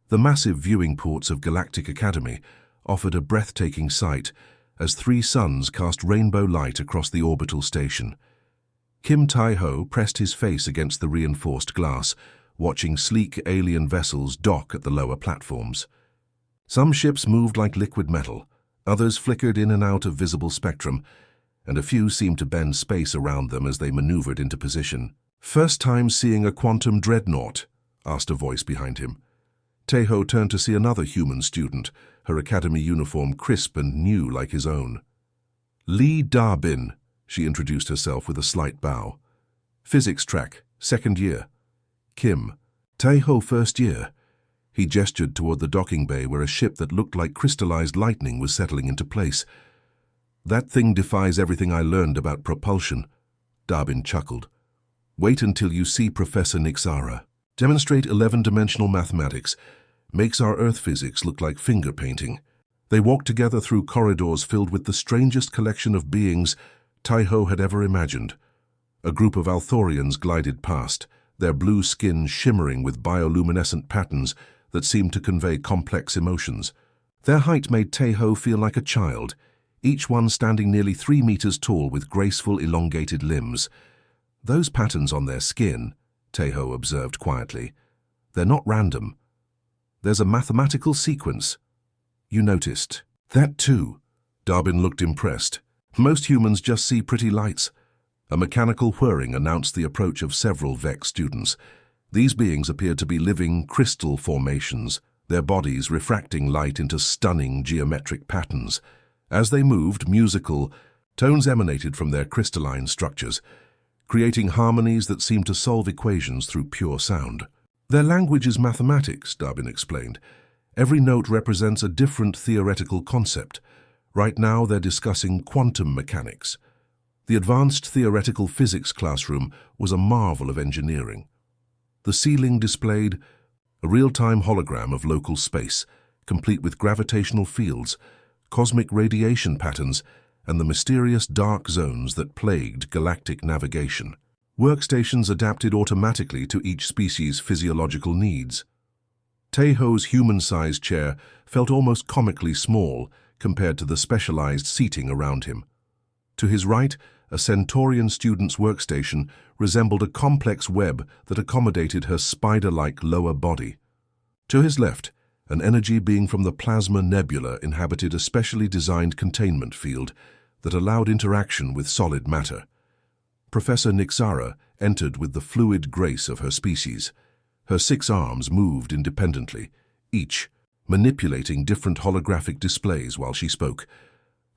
The massive viewing ports of Galactic Academy offered a breathtaking sight as 3 suns cast rainbow light across the orbital station. Kim Tai-ho pressed his face against the reinforced glass, watching sleek alien vessels dock at the lower platforms. Some ships moved like liquid metal, others flickered in and out of visible spectrum, and a few seemed to bend space around them as they maneuvered into position. "First time seeing a quantum dreadnought?" asked a voice behind him. Tai-ho turned to see another human student, her academy uniform crisp and new like his own. "Lee Da-bin," she introduced herself with a slight bow. "Physics track, 2nd year." "Kim." "Tai-ho, 1st year." He gestured toward the docking bay where a ship that looked like crystallized lightning was settling into place. "That thing defies everything I learned about propulsion," Da-bin chuckled. "Wait until you see Professor Nixara. Demonstrate 11-dimensional mathematics. Makes our Earth physics look like finger painting." They walked together through corridors filled with the strangest collection of beings Tai-ho had ever imagined. A group of Althorians glided past, their blue skin shimmering with bioluminescent patterns that seemed to convey complex emotions. Their height made Tai-ho feel like a child, each one standing nearly 3 meters tall with graceful, elongated limbs. "Those patterns on their skin," Tai-ho observed quietly, "they're not random. There's a mathematical sequence." "You noticed that too?" Da-bin looked impressed. "Most humans just see pretty lights." A mechanical whirring announced the approach of several Vex students. These beings appeared to be living crystal formations, their bodies refracting light into stunning geometric patterns. As they moved, musical tones emanated from their crystalline structures, creating harmonies that seemed to solve equations through pure sound. "Their language is mathematics," Da-bin explained. "Every note represents a different theoretical concept. Right now they're discussing quantum mechanics." The advanced theoretical physics classroom was a marvel of engineering. The ceiling displayed a real-time hologram of local space, complete with gravitational fields, cosmic radiation patterns, and the mysterious dark zones that plagued galactic navigation. Workstations adapted automatically to each species' physiological needs. Tai-ho's human-sized chair felt almost comically small compared to the specialized seating around him. To his right, a Centaurian student's workstation resembled a complex web that accommodated her spider-like lower body. To his left, an energy being from the Plasma Nebula inhabited a specially designed containment field that allowed interaction with solid matter. Professor Nixara entered with the fluid grace of her species. Her 6 arms moved independently, each manipulating different holographic displays while she spoke.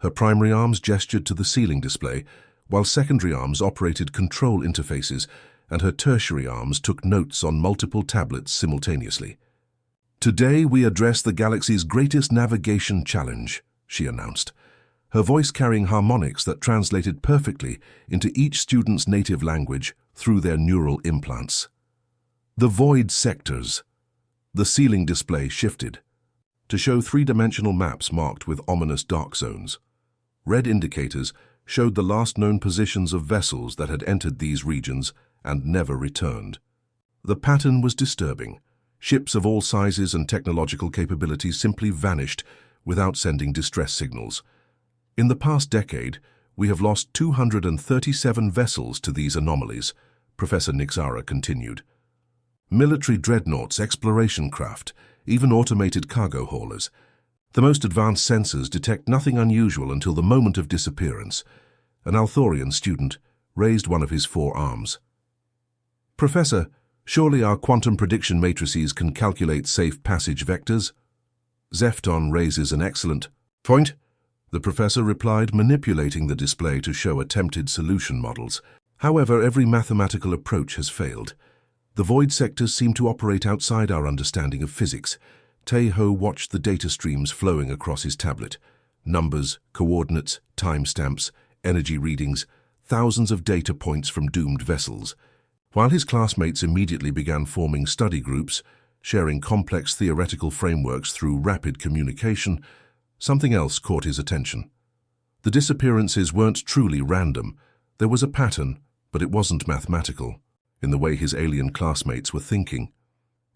Her primary arms gestured to the ceiling display, while secondary arms operated control interfaces, and her tertiary arms took notes on multiple tablets simultaneously. "Today we address the galaxy's greatest navigation challenge," she announced, her voice carrying harmonics that translated perfectly into each student's native language through their neural implants. "The void sectors." The ceiling display shifted to show 3-dimensional maps marked with ominous dark zones. Red indicators showed the last known positions of vessels that had entered these regions and never returned. The pattern was disturbing. Ships of all sizes and technological capabilities simply vanished without sending distress signals. "In the past decade, we have lost 237 vessels to these anomalies," Professor Nixara continued. "Military dreadnoughts, exploration craft, even automated cargo haulers. The most advanced sensors detect nothing unusual until the moment of disappearance." An Althorian student raised one of his 4 arms. "Professor, surely our quantum prediction matrices can calculate safe passage vectors?" "Zefton raises an excellent point," the professor replied, manipulating the display to show attempted solution models. "However, every mathematical approach has failed. The void sectors seem to operate outside our understanding of physics." Tai-ho watched the data streams flowing across his tablet. Numbers, coordinates, timestamps, energy readings, thousands of data points from doomed vessels. While his classmates immediately began forming study groups, sharing complex theoretical frameworks through rapid communication, something else caught his attention. The disappearances weren't truly random. There was a pattern, but it wasn't mathematical, in the way his alien classmates were thinking.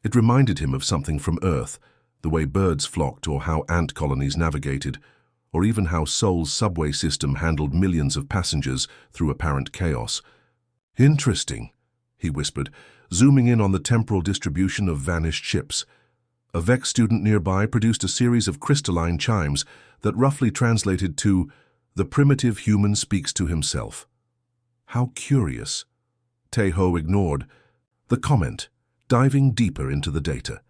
It reminded him of something from Earth, the way birds flocked or how ant colonies navigated, or even how Seoul's subway system handled millions of passengers through apparent chaos. "Interesting," he whispered, zooming in on the temporal distribution of vanished ships. A VEX student nearby produced a series of crystalline chimes that roughly translated to, "The primitive human speaks to himself." How curious. Tae-ho ignored the comment, diving deeper into the data.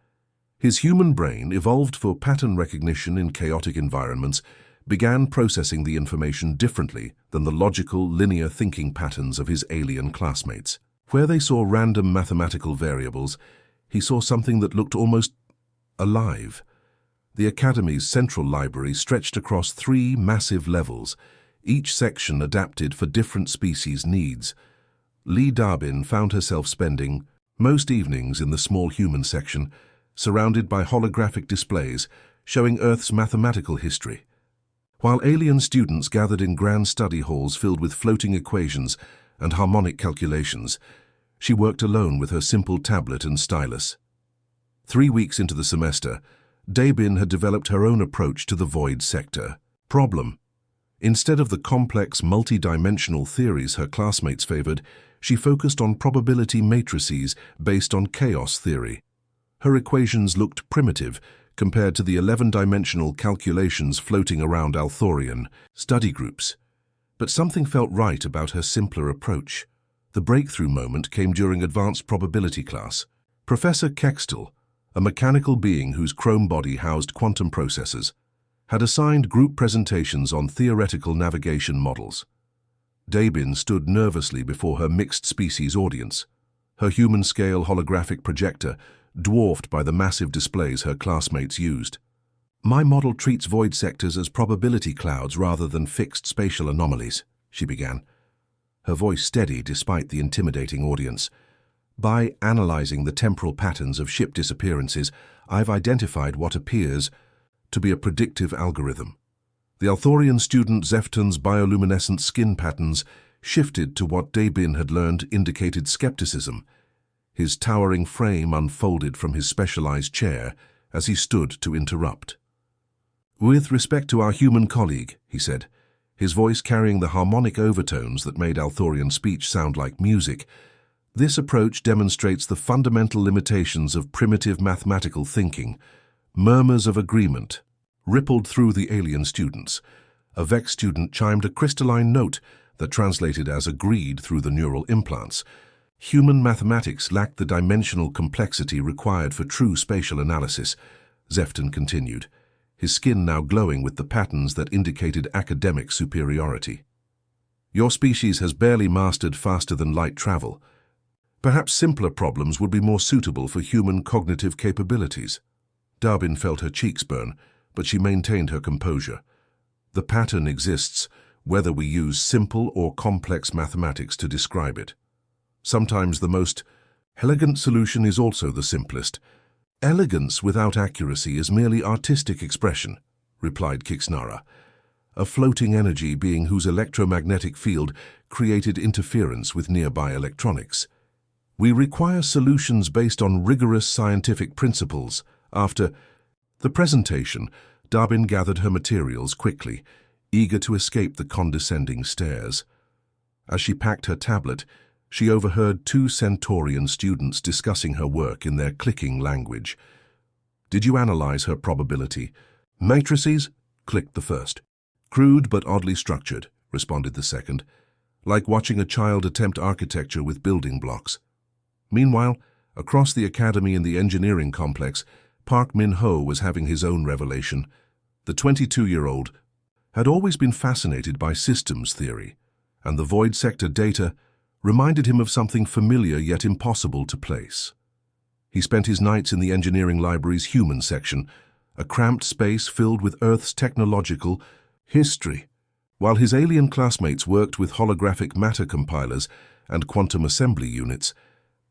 His human brain, evolved for pattern recognition in chaotic environments, began processing the information differently than the logical, linear thinking patterns of his alien classmates. Where they saw random mathematical variables, he saw something that looked almost alive. The Academy's central library stretched across 3 massive levels, each section adapted for different species' needs. Lee Darbin found herself spending most evenings in the small human section, surrounded by holographic displays showing Earth's mathematical history. While alien students gathered in grand study halls filled with floating equations and harmonic calculations, she worked alone with her simple tablet and stylus. 3 weeks into the semester, Daybin had developed her own approach to the void sector. Problem: instead of the complex, multi-dimensional theories her classmates favored, she focused on probability matrices based on chaos theory. Her equations looked primitive compared to the 11-dimensional calculations floating around Althorian study groups. But something felt right about her simpler approach. The breakthrough moment came during advanced probability class. Professor Kextel, a mechanical being whose chrome body housed quantum processors, had assigned group presentations on theoretical navigation models. Daybin stood nervously before her mixed-species audience, her human-scale holographic projector dwarfed by the massive displays her classmates used. "My model treats void sectors as probability clouds rather than fixed spatial anomalies," she began, her voice steady despite the intimidating audience. "By analyzing the temporal patterns of ship disappearances, I've identified what appears to be a predictive algorithm." The Althorian student Zefton's bioluminescent skin patterns shifted to what Daybin had learned indicated skepticism. His towering frame unfolded from his specialized chair as he stood to interrupt. "With respect to our human colleague," he said, his voice carrying the harmonic overtones that made Althorian speech sound like music, "this approach demonstrates the fundamental limitations of primitive mathematical thinking." Murmurs of agreement rippled through the alien students. A VEX student chimed a crystalline note that translated as agreed through the neural implants. Human mathematics lacked the dimensional complexity required for true spatial analysis, Zefton continued, his skin now glowing with the patterns that indicated academic superiority. "Your species has barely mastered faster-than-light travel. Perhaps simpler problems would be more suitable for human cognitive capabilities." Darbin felt her cheeks burn, but she maintained her composure. "The pattern exists, whether we use simple or complex mathematics to describe it. Sometimes the most elegant solution is also the simplest. Elegance without accuracy is merely artistic expression," replied Kixnara, a floating energy being whose electromagnetic field created interference with nearby electronics. "We require solutions based on rigorous scientific principles." After the presentation, Darbin gathered her materials quickly, eager to escape the condescending stares. As she packed her tablet, she overheard 2 Centaurian students discussing her work in their clicking language. "Did you analyze her probability matrices?" clicked the first. "Crude but oddly structured," responded the second, "like watching a child attempt architecture with building blocks." Meanwhile, across the academy in the engineering complex, Park Min-ho was having his own revelation. The 22-year-old had always been fascinated by systems theory, and the void sector data reminded him of something familiar yet impossible to place. He spent his nights in the engineering library's human section, a cramped space filled with Earth's technological history, while his alien classmates worked with holographic matter compilers and quantum assembly units.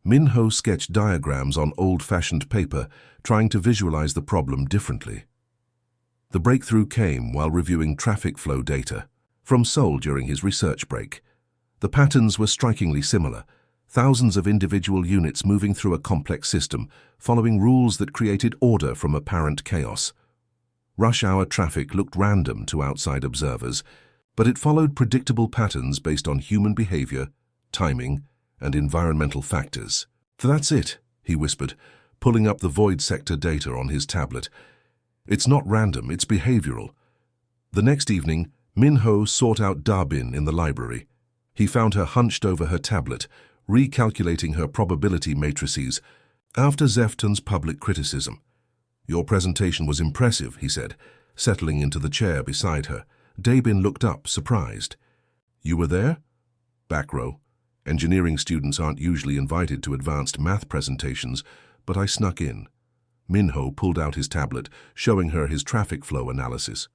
Min-ho sketched diagrams on old-fashioned paper, trying to visualize the problem differently. The breakthrough came while reviewing traffic flow data from Seoul during his research break. The patterns were strikingly similar. thousands of individual units moving through a complex system, following rules that created order from apparent chaos. Rush hour traffic looked random to outside observers, but it followed predictable patterns based on human behavior, timing, and environmental factors. "That's it," he whispered, pulling up the void sector data on his tablet. "It's not random, it's behavioral." The next evening, Minho sought out Darbin in the library. He found her hunched over her tablet, recalculating her probability matrices after Zefton's public criticism. "Your presentation was impressive," he said, settling into the chair beside her. Darbin looked up, surprised. "You were there?" "Back row. Engineering students aren't usually invited to advanced math presentations, but I snuck in." Minho pulled out his tablet, showing her his traffic flow analysis.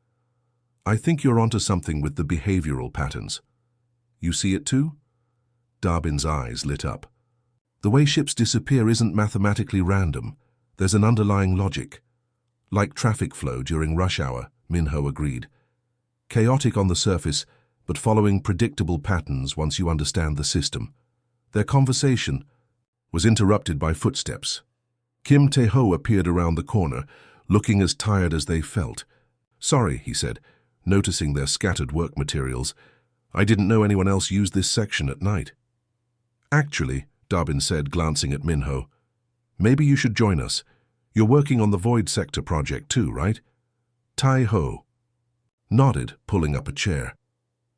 "I think you're onto something with the behavioral patterns." "You see it too?" Darbin's eyes lit up. "The way ships disappear isn't mathematically random. There's an underlying logic." "Like traffic flow during rush hour," Minho agreed. "Chaotic on the surface, but following predictable patterns once you understand the system." Their conversation was interrupted by footsteps. Kim Tae-ho appeared around the corner, looking as tired as they felt. "Sorry," he said, noticing their scattered work materials. "I didn't know anyone else used this section at night." "Actually," Darbin said, glancing at Minho, "maybe you should join us. You're working on the Void Sector project too, right?" Tai-ho nodded, pulling up a chair.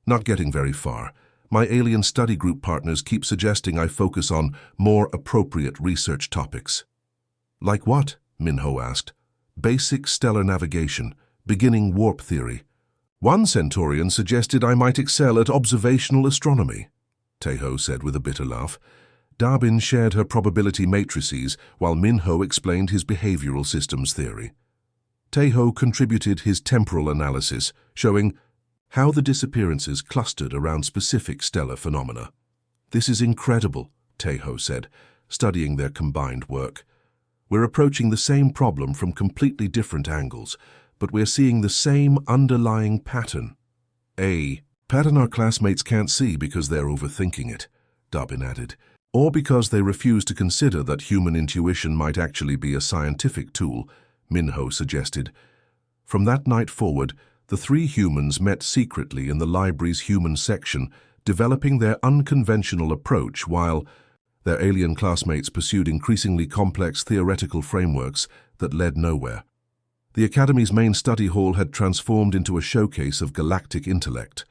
"Not getting very far. My alien study group partners keep suggesting I focus on more appropriate research topics." "Like what?" Minho asked. "Basic stellar navigation, beginning warp theory. One Centaurian suggested I might excel at observational astronomy," Tae-ho said with a bitter laugh. Darbin shared her probability matrices while Minho explained his behavioral systems theory. Tae-ho contributed his temporal analysis, showing how the disappearances clustered around specific stellar phenomena. "This is incredible," Tae-ho said, studying their combined work. "We're approaching the same problem from completely different angles, but we're seeing the same underlying pattern. A pattern our classmates can't see because they're overthinking it," Darbin added, "or because they refuse to consider that human intuition might actually be a scientific tool," Minho suggested. From that night forward, the three humans met secretly in the library's human section, developing their unconventional approach while their alien classmates pursued increasingly complex theoretical frameworks that led nowhere. The Academy's main study hall had transformed into a showcase of galactic intellect.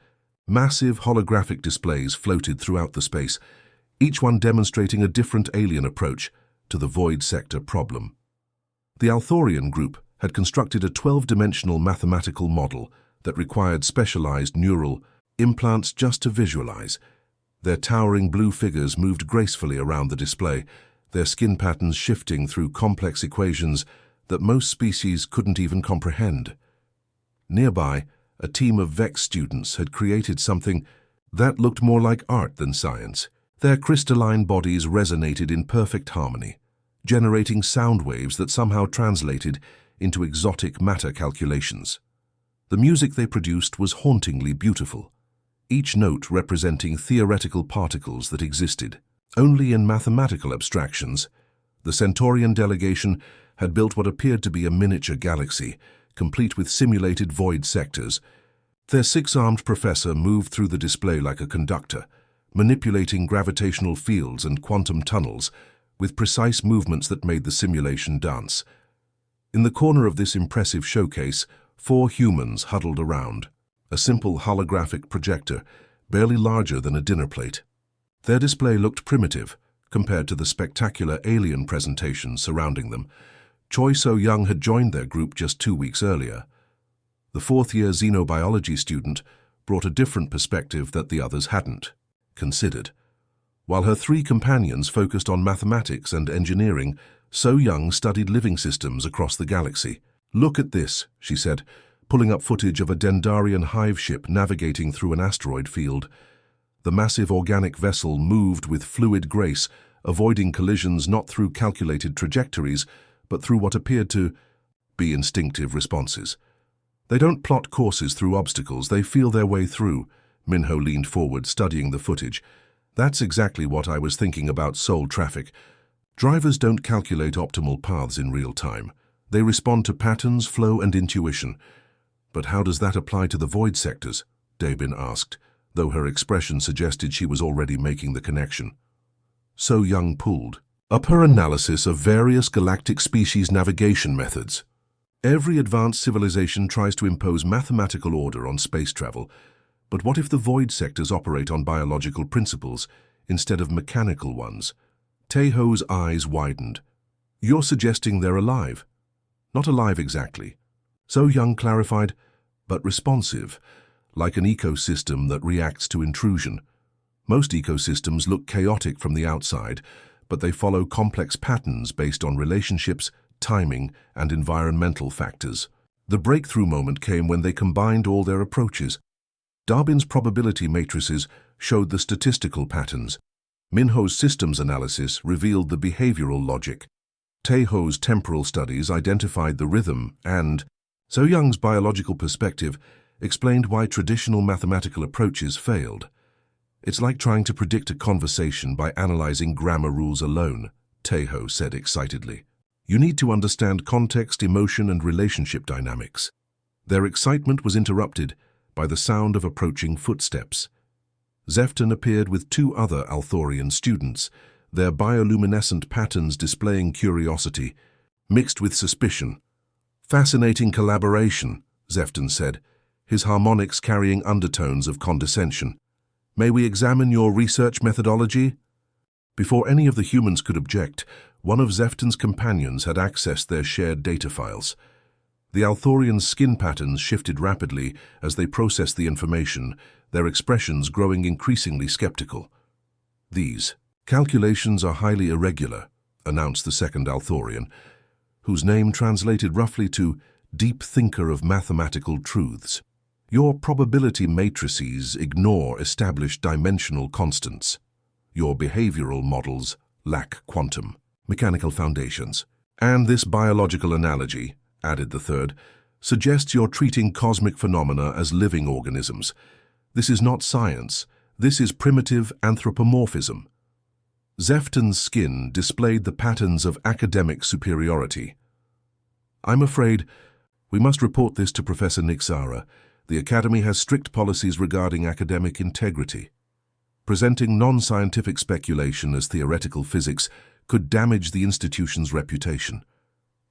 Massive holographic displays floated throughout the space, each one demonstrating a different alien approach to the void sector problem. The Althorian group had constructed a 12-dimensional mathematical model that required specialized neural implants just to visualize. Their towering blue figures moved gracefully around the display, their skin patterns shifting through complex equations that most species couldn't even comprehend. Nearby, a team of Vex students had created something that looked more like art than science. Their crystalline bodies resonated in perfect harmony, generating sound waves that somehow translated into exotic matter calculations. The music they produced was hauntingly beautiful, each note representing theoretical particles that existed only in mathematical abstractions. The Centaurian delegation had built what appeared to be a miniature galaxy, complete with simulated void sectors. Their six-armed professor moved through the display like a conductor, manipulating gravitational fields and quantum tunnels with precise movements that made the simulation dance. In the corner of this impressive showcase, 4 humans huddled around, a simple holographic projector, barely larger than a dinner plate. Their display looked primitive compared to the spectacular alien presentation surrounding them. Choi So-young had joined their group just 2 weeks earlier. The 4th-year xenobiology student brought a different perspective that the others hadn't considered. While her 3 companions focused on mathematics and engineering, So-young studied living systems across the galaxy. "Look at this," she said, pulling up footage of a Dendarian hive ship navigating through an asteroid field. The massive organic vessel moved with fluid grace, avoiding collisions not through calculated trajectories, but through what appeared to be instinctive responses. "They don't plot courses through obstacles, they feel their way through." Minho leaned forward, studying the footage. That's exactly what I was thinking about soul traffic. Drivers don't calculate optimal paths in real time. They respond to patterns, flow, and intuition. But how does that apply to the void sectors? Dabin asked, though her expression suggested she was already making the connection. So Young pulled up her analysis of various galactic species navigation methods. Every advanced civilization tries to impose mathematical order on space travel, but what if the void sectors operate on biological principles instead of mechanical ones? Taeho's eyes widened. You're suggesting they're alive? Not alive exactly. So Young clarified, but responsive, like an ecosystem that reacts to intrusion. Most ecosystems look chaotic from the outside, but they follow complex patterns based on relationships, timing, and environmental factors. The breakthrough moment came when they combined all their approaches. Darwin's probability matrices showed the statistical patterns. Minho's systems analysis revealed the behavioral logic. Taeho's temporal studies identified the rhythm and, So Young's biological perspective explained why traditional mathematical approaches failed. It's like trying to predict a conversation by analyzing grammar rules alone, Taeho said excitedly. You need to understand context, emotion, and relationship dynamics. Their excitement was interrupted by the sound of approaching footsteps. Zefton appeared with two other Althorian students, their bioluminescent patterns displaying curiosity, mixed with suspicion. Fascinating collaboration, Zefton said, his harmonics carrying undertones of condescension. May we examine your research methodology? Before any of the humans could object, one of Zefton's companions had accessed their shared data files. The Althorians' skin patterns shifted rapidly as they processed the information, their expressions growing increasingly skeptical. These calculations are highly irregular, announced the second Althorian, whose name translated roughly to deep thinker of mathematical truths. Your probability matrices ignore established dimensional constants. Your behavioral models lack quantum mechanical foundations. And this biological analogy, added the third, suggests you're treating cosmic phenomena as living organisms. This is not science. This is primitive anthropomorphism. Zefton's skin displayed the patterns of academic superiority. I'm afraid we must report this to Professor Nixara. The Academy has strict policies regarding academic integrity. Presenting non-scientific speculation as theoretical physics could damage the institution's reputation.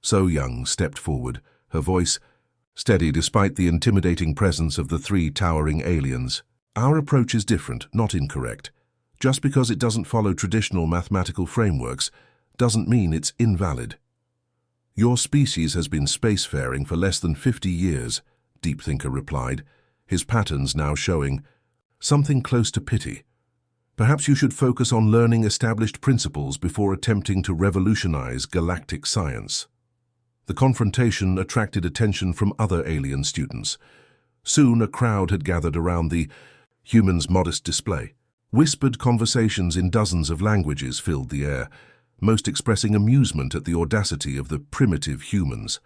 So Young stepped forward, her voice steady despite the intimidating presence of the three towering aliens. Our approach is different, not incorrect. Just because it doesn't follow traditional mathematical frameworks doesn't mean it's invalid. Your species has been spacefaring for less than 50 years, Deep Thinker replied, his patterns now showing something close to pity. Perhaps you should focus on learning established principles before attempting to revolutionize galactic science. The confrontation attracted attention from other alien students. Soon a crowd had gathered around the humans' modest display. Whispered conversations in dozens of languages filled the air, most expressing amusement at the audacity of the primitive humans.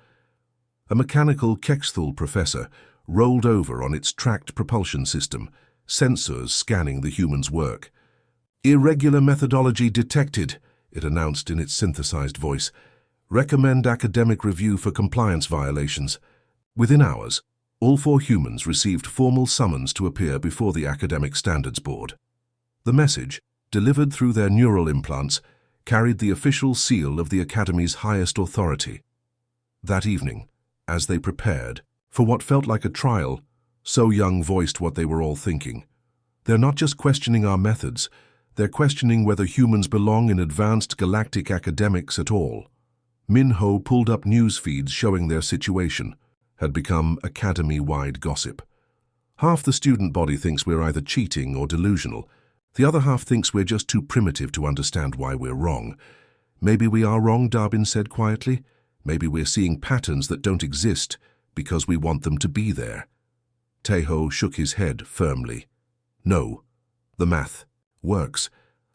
A mechanical Kexthal professor rolled over on its tracked propulsion system, sensors scanning the humans' work. Irregular methodology detected, it announced in its synthesized voice. Recommend academic review for compliance violations. Within hours, all 4 humans received formal summons to appear before the Academic Standards Board. The message, delivered through their neural implants, carried the official seal of the Academy's highest authority. That evening, as they prepared for what felt like a trial, So Young voiced what they were all thinking. They're not just questioning our methods, they're questioning whether humans belong in advanced galactic academics at all. Minho pulled up news feeds showing their situation, had become academy-wide gossip. Half the student body thinks we're either cheating or delusional. The other half thinks we're just too primitive to understand why we're wrong. Maybe we are wrong, Darwin said quietly. Maybe we're seeing patterns that don't exist because we want them to be there. Taeho shook his head firmly. No, the math works.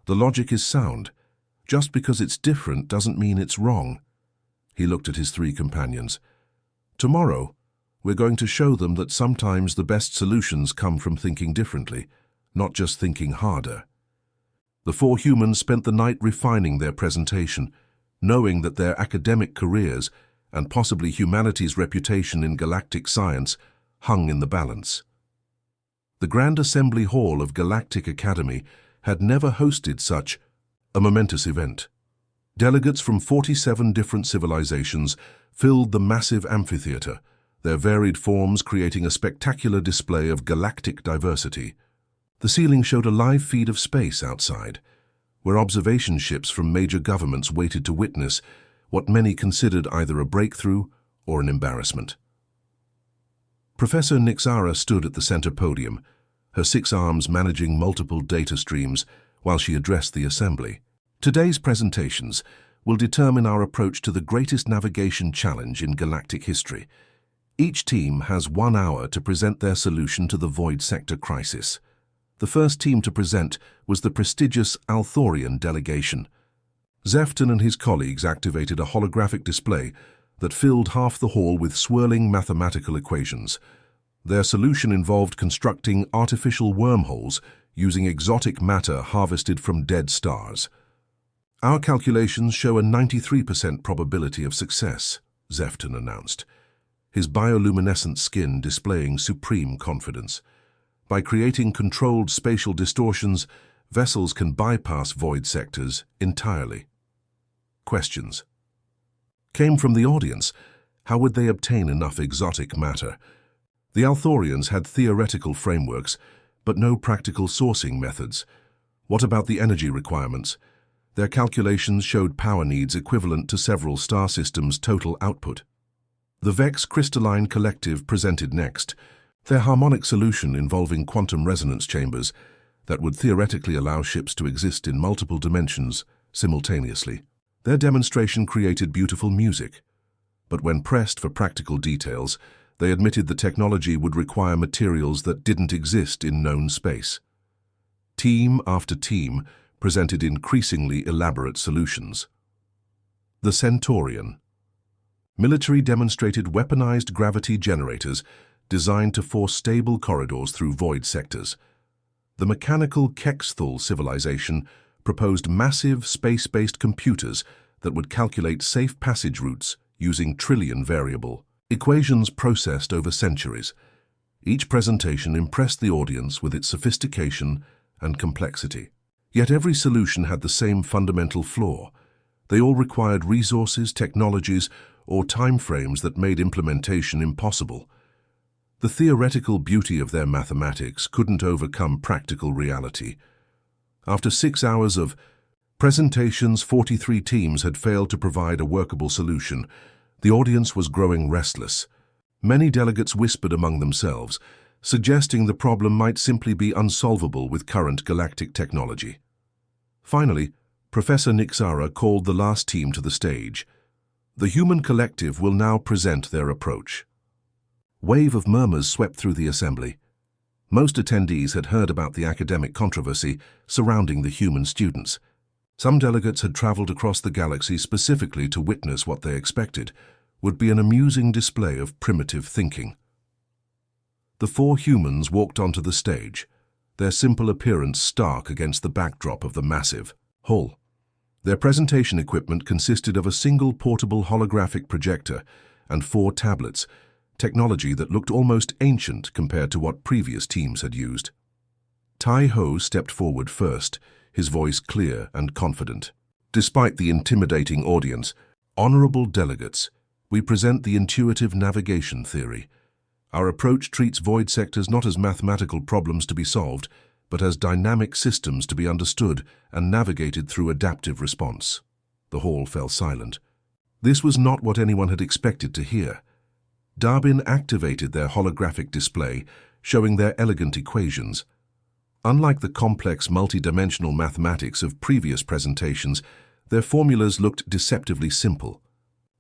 The logic is sound. Just because it's different doesn't mean it's wrong. He looked at his 3 companions. Tomorrow, we're going to show them that sometimes the best solutions come from thinking differently, not just thinking harder. The four humans spent the night refining their presentation, knowing that their academic careers and possibly humanity's reputation in galactic science hung in the balance. The Grand Assembly Hall of Galactic Academy had never hosted such a momentous event. Delegates from 47 different civilizations filled the massive amphitheater, their varied forms creating a spectacular display of galactic diversity. The ceiling showed a live feed of space outside, where observation ships from major governments waited to witness what many considered either a breakthrough or an embarrassment. Professor Nixara stood at the center podium, her 6 arms managing multiple data streams while she addressed the assembly. Today's presentations will determine our approach to the greatest navigation challenge in galactic history. Each team has 1 hour to present their solution to the void sector crisis. The first team to present was the prestigious Althorian delegation. Zefton and his colleagues activated a holographic display that filled half the hall with swirling mathematical equations. Their solution involved constructing artificial wormholes using exotic matter harvested from dead stars. Our calculations show a 93% probability of success, Zefton announced, his bioluminescent skin displaying supreme confidence. By creating controlled spatial distortions, vessels can bypass void sectors entirely. Questions came from the audience. How would they obtain enough exotic matter? The Althorians had theoretical frameworks, but no practical sourcing methods. What about the energy requirements? Their calculations showed power needs equivalent to several star systems' total output. The Vex crystalline collective presented next, their harmonic solution involving quantum resonance chambers that would theoretically allow ships to exist in multiple dimensions simultaneously. Their demonstration created beautiful music, but when pressed for practical details, they admitted the technology would require materials that didn't exist in known space. Team after team presented increasingly elaborate solutions. The Centaurian. Military demonstrated weaponized gravity generators designed to force stable corridors through void sectors. The mechanical Kexthal civilization proposed massive space-based computers that would calculate safe passage routes using trillion variable equations processed over centuries. Each presentation impressed the audience with its sophistication and complexity. Yet every solution had the same fundamental flaw. They all required resources, technologies, or timeframes that made implementation impossible. The theoretical beauty of their mathematics couldn't overcome practical reality. After 6 hours of presentations, 43 teams had failed to provide a workable solution. The audience was growing restless. Many delegates whispered among themselves, suggesting the problem might simply be unsolvable with current galactic technology. Finally, Professor Nixara called the last team to the stage. The human collective will now present their approach. Wave of murmurs swept through the assembly. Most attendees had heard about the academic controversy surrounding the human students. Some delegates had traveled across the galaxy specifically to witness what they expected would be an amusing display of primitive thinking. The 4 humans walked onto the stage, their simple appearance stark against the backdrop of the massive hall. Their presentation equipment consisted of a single portable holographic projector and 4 tablets, technology that looked almost ancient compared to what previous teams had used. Tai Ho stepped forward first, his voice clear and confident. Despite the intimidating audience, honorable delegates, we present the intuitive navigation theory. Our approach treats void sectors not as mathematical problems to be solved, but as dynamic systems to be understood and navigated through adaptive response. The hall fell silent. This was not what anyone had expected to hear. Darbin activated their holographic display, showing their elegant equations. Unlike the complex multidimensional mathematics of previous presentations, their formulas looked deceptively simple.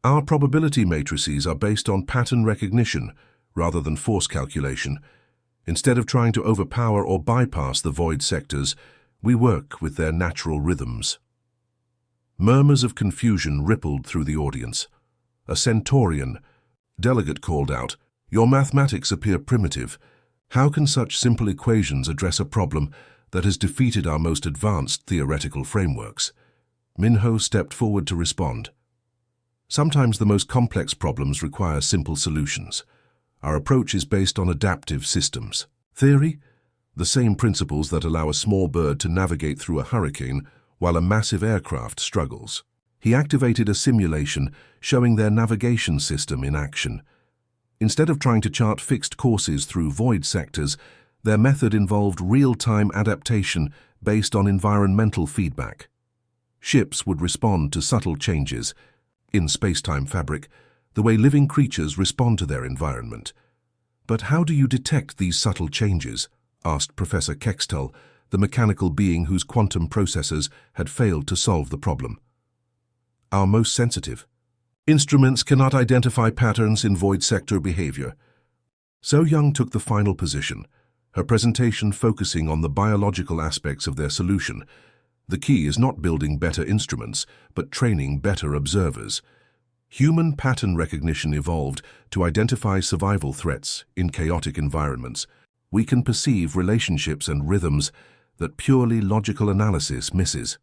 Our probability matrices are based on pattern recognition rather than force calculation. Instead of trying to overpower or bypass the void sectors, we work with their natural rhythms. Murmurs of confusion rippled through the audience. A Centaurian delegate called out, "Your mathematics appear primitive. How can such simple equations address a problem that has defeated our most advanced theoretical frameworks. Minho stepped forward to respond. Sometimes the most complex problems require simple solutions. Our approach is based on adaptive systems. Theory? The same principles that allow a small bird to navigate through a hurricane while a massive aircraft struggles. He activated a simulation showing their navigation system in action. Instead of trying to chart fixed courses through void sectors, their method involved real-time adaptation based on environmental feedback. Ships would respond to subtle changes in space-time fabric, the way living creatures respond to their environment. But how do you detect these subtle changes? Asked Professor Kextel, the mechanical being whose quantum processors had failed to solve the problem. Our most sensitive. Instruments cannot identify patterns in void sector behavior. So Young took the final position, her presentation focusing on the biological aspects of their solution. The key is not building better instruments, but training better observers. Human pattern recognition evolved to identify survival threats in chaotic environments. We can perceive relationships and rhythms that purely logical analysis misses.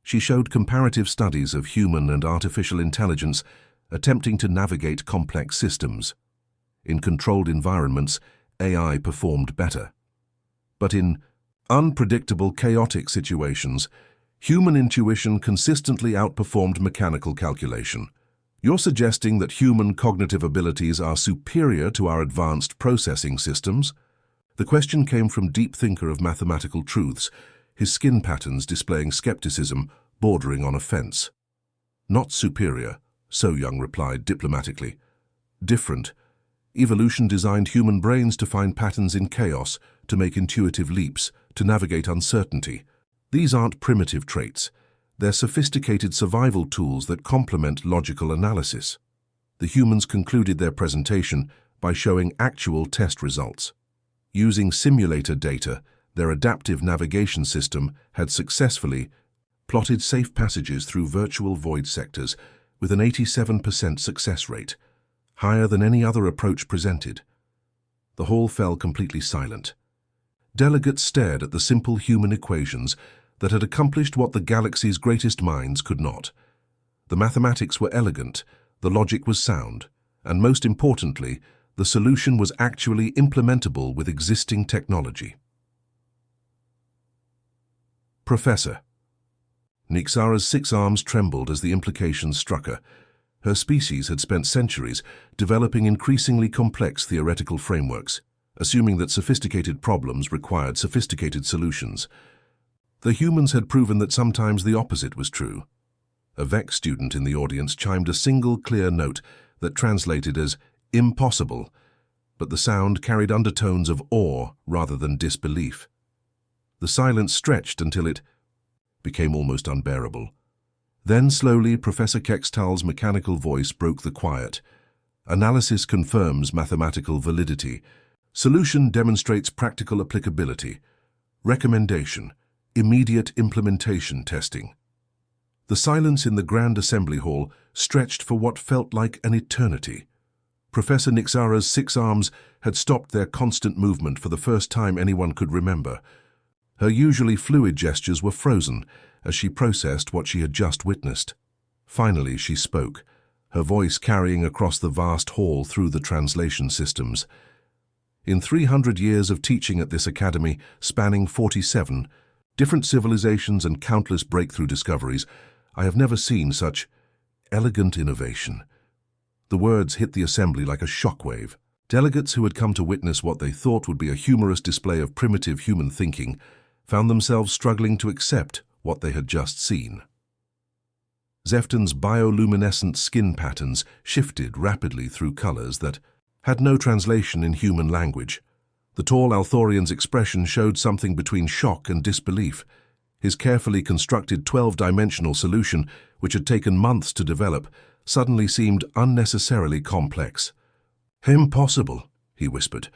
She showed comparative studies of human and artificial intelligence attempting to navigate complex systems. In controlled environments, AI performed better. But in unpredictable, chaotic situations, human intuition consistently outperformed mechanical calculation. You're suggesting that human cognitive abilities are superior to our advanced processing systems? The question came from deep thinker of mathematical truths, his skin patterns displaying skepticism bordering on offense. Not superior, So Young replied diplomatically. Different. Evolution designed human brains to find patterns in chaos, to make intuitive leaps, to navigate uncertainty. These aren't primitive traits. They're sophisticated survival tools that complement logical analysis. The humans concluded their presentation by showing actual test results. Using simulator data, their adaptive navigation system had successfully plotted safe passages through virtual void sectors with an 87% success rate, higher than any other approach presented. The hall fell completely silent. Delegates stared at the simple human equations that had accomplished what the galaxy's greatest minds could not. The mathematics were elegant, the logic was sound, and most importantly, the solution was actually implementable with existing technology. Professor. Nixara's 6 arms trembled as the implications struck her. Her species had spent centuries developing increasingly complex theoretical frameworks, assuming that sophisticated problems required sophisticated solutions. The humans had proven that sometimes the opposite was true. A VEC student in the audience chimed a single clear note that translated as impossible, but the sound carried undertones of awe rather than disbelief. The silence stretched until it became almost unbearable. Then slowly Professor Kextal's mechanical voice broke the quiet. Analysis confirms mathematical validity. Solution demonstrates practical applicability. Recommendation: immediate implementation testing. The silence in the Grand Assembly Hall stretched for what felt like an eternity. Professor Nixara's 6 arms had stopped their constant movement for the first time anyone could remember. Her usually fluid gestures were frozen as she processed what she had just witnessed. Finally, she spoke, her voice carrying across the vast hall through the translation systems. In 300 years of teaching at this academy, spanning 47 different civilizations and countless breakthrough discoveries, I have never seen such elegant innovation. The words hit the assembly like a shockwave. Delegates who had come to witness what they thought would be a humorous display of primitive human thinking found themselves struggling to accept what they had just seen. Zefton's bioluminescent skin patterns shifted rapidly through colors that had no translation in human language. The tall Althorian's expression showed something between shock and disbelief. His carefully constructed 12-dimensional solution, which had taken months to develop, suddenly seemed unnecessarily complex. "Impossible," he whispered,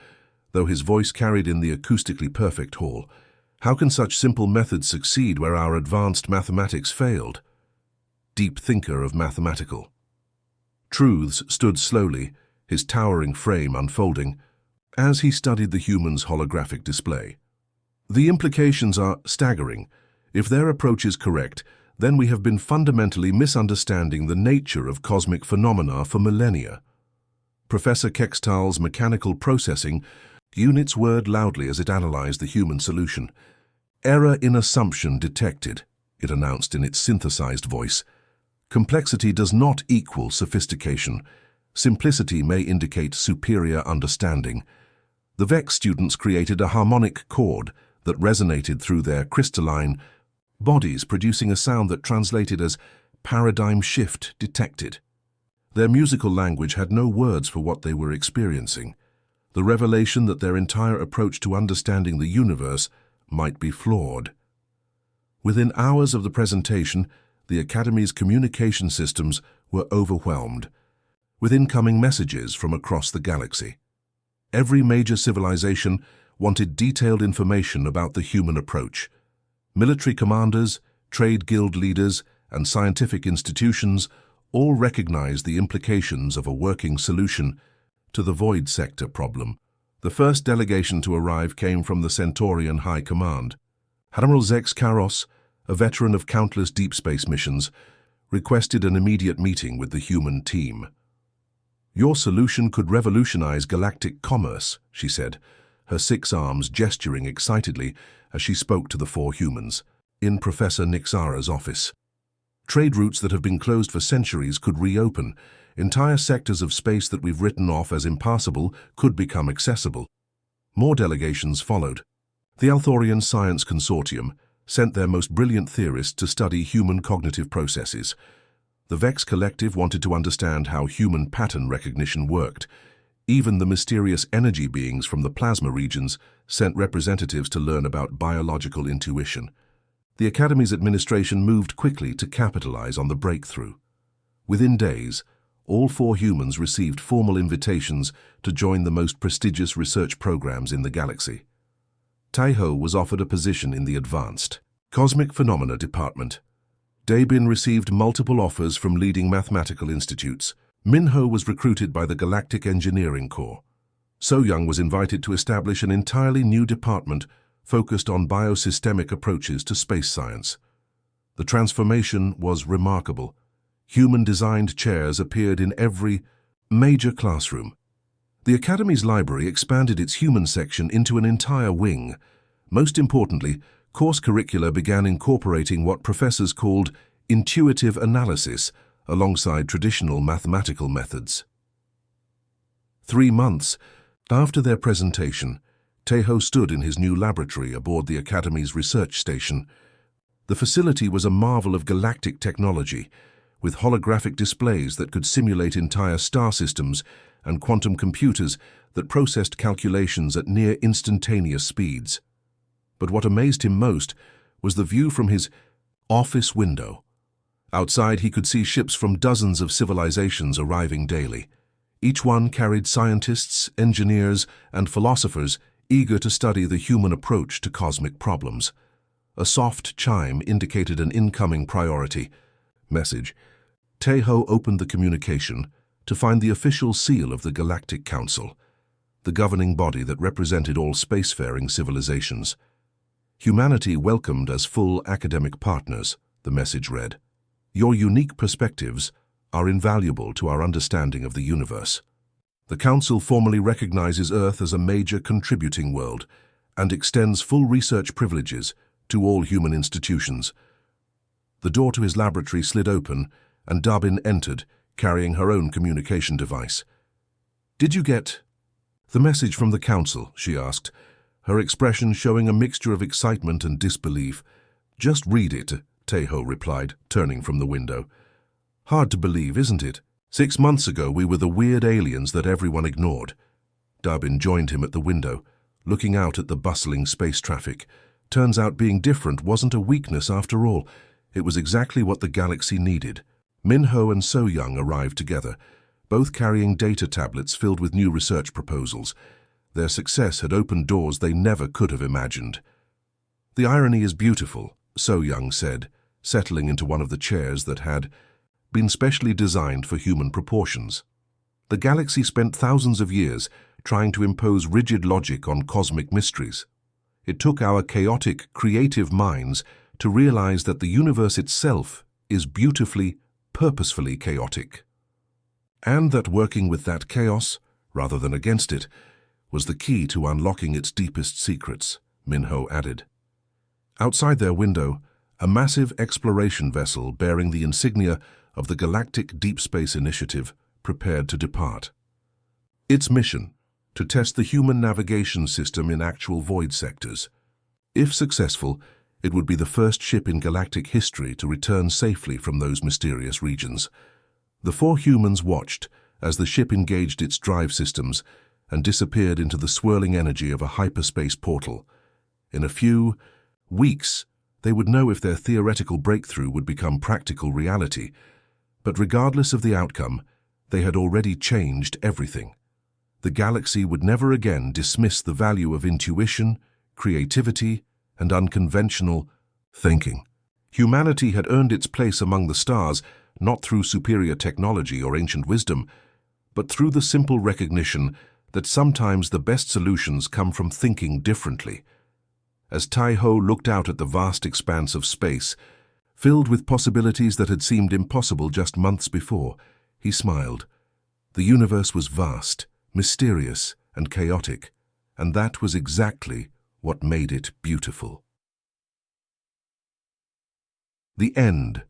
though his voice carried in the acoustically perfect hall. "How can such simple methods succeed where our advanced mathematics failed?" Deep thinker of mathematical truths stood slowly, his towering frame unfolding, as he studied the human's holographic display. The implications are staggering. If their approach is correct, then we have been fundamentally misunderstanding the nature of cosmic phenomena for millennia. Professor Kextal's mechanical processing units whirred loudly as it analyzed the human solution. "Error in assumption detected," it announced in its synthesized voice. "Complexity does not equal sophistication. Simplicity may indicate superior understanding." The VEX students created a harmonic chord that resonated through their crystalline bodies, producing a sound that translated as "paradigm shift detected." Their musical language had no words for what they were experiencing. The revelation that their entire approach to understanding the universe might be flawed. Within hours of the presentation, the Academy's communication systems were overwhelmed with incoming messages from across the galaxy. Every major civilization wanted detailed information about the human approach. Military commanders, trade guild leaders, and scientific institutions all recognized the implications of a working solution to the Void Sector problem. The first delegation to arrive came from the Centaurian High Command. Admiral Zex Karos, a veteran of countless deep space missions, requested an immediate meeting with the human team. "Your solution could revolutionize galactic commerce," she said, her 6 arms gesturing excitedly as she spoke to the 4 humans in Professor Nixara's office. "Trade routes that have been closed for centuries could reopen. Entire sectors of space that we've written off as impassable could become accessible." More delegations followed. The Althorian Science Consortium sent their most brilliant theorists to study human cognitive processes. The VEX Collective wanted to understand how human pattern recognition worked. Even the mysterious energy beings from the plasma regions sent representatives to learn about biological intuition. The Academy's administration moved quickly to capitalize on the breakthrough. Within days, all 4 humans received formal invitations to join the most prestigious research programs in the galaxy. Taiho was offered a position in the Advanced Cosmic Phenomena Department. Dabin received multiple offers from leading mathematical institutes. Minho was recruited by the Galactic Engineering Corps. So-Young was invited to establish an entirely new department focused on biosystemic approaches to space science. The transformation was remarkable. Human-designed chairs appeared in every major classroom. The Academy's library expanded its human section into an entire wing. Most importantly, course curricula began incorporating what professors called intuitive analysis alongside traditional mathematical methods. 3 months after their presentation, Taiho stood in his new laboratory aboard the Academy's research station. The facility was a marvel of galactic technology, with holographic displays that could simulate entire star systems and quantum computers that processed calculations at near instantaneous speeds. But what amazed him most was the view from his office window. Outside, he could see ships from dozens of civilizations arriving daily. Each one carried scientists, engineers, and philosophers eager to study the human approach to cosmic problems. A soft chime indicated an incoming priority message. Taiho opened the communication to find the official seal of the Galactic Council, the governing body that represented all spacefaring civilizations. "Humanity welcomed as full academic partners," the message read. "Your unique perspectives are invaluable to our understanding of the universe. The Council formally recognizes Earth as a major contributing world and extends full research privileges to all human institutions." The door to his laboratory slid open, and Dabin entered, carrying her own communication device. "Did you get the message from the Council?" she asked, her expression showing a mixture of excitement and disbelief. "Just read it," Taiho replied, turning from the window. "Hard to believe, isn't it? 6 months ago we were the weird aliens that everyone ignored." Dabin joined him at the window, looking out at the bustling space traffic. Turns out being different wasn't a weakness after all. It was exactly what the galaxy needed. Minho and So-Young arrived together, both carrying data tablets filled with new research proposals. Their success had opened doors they never could have imagined. "The irony is beautiful," So-Young said, settling into one of the chairs that had been specially designed for human proportions. "The galaxy spent thousands of years trying to impose rigid logic on cosmic mysteries. It took our chaotic, creative minds to realize that the universe itself is beautifully, purposefully chaotic. And that working with that chaos, rather than against it, was the key to unlocking its deepest secrets, Minho added. Outside their window, a massive exploration vessel bearing the insignia of the Galactic Deep Space Initiative prepared to depart. Its mission: to test the human navigation system in actual void sectors. If successful, it would be the first ship in galactic history to return safely from those mysterious regions. The four humans watched as the ship engaged its drive systems and disappeared into the swirling energy of a hyperspace portal. In a few weeks, they would know if their theoretical breakthrough would become practical reality. But regardless of the outcome, they had already changed everything. The galaxy would never again dismiss the value of intuition, creativity, and unconventional thinking. Humanity had earned its place among the stars, not through superior technology or ancient wisdom, but through the simple recognition that sometimes the best solutions come from thinking differently. As Tai-Ho looked out at the vast expanse of space, filled with possibilities that had seemed impossible just months before, he smiled. The universe was vast, mysterious, and chaotic, and that was exactly what made it beautiful. The end.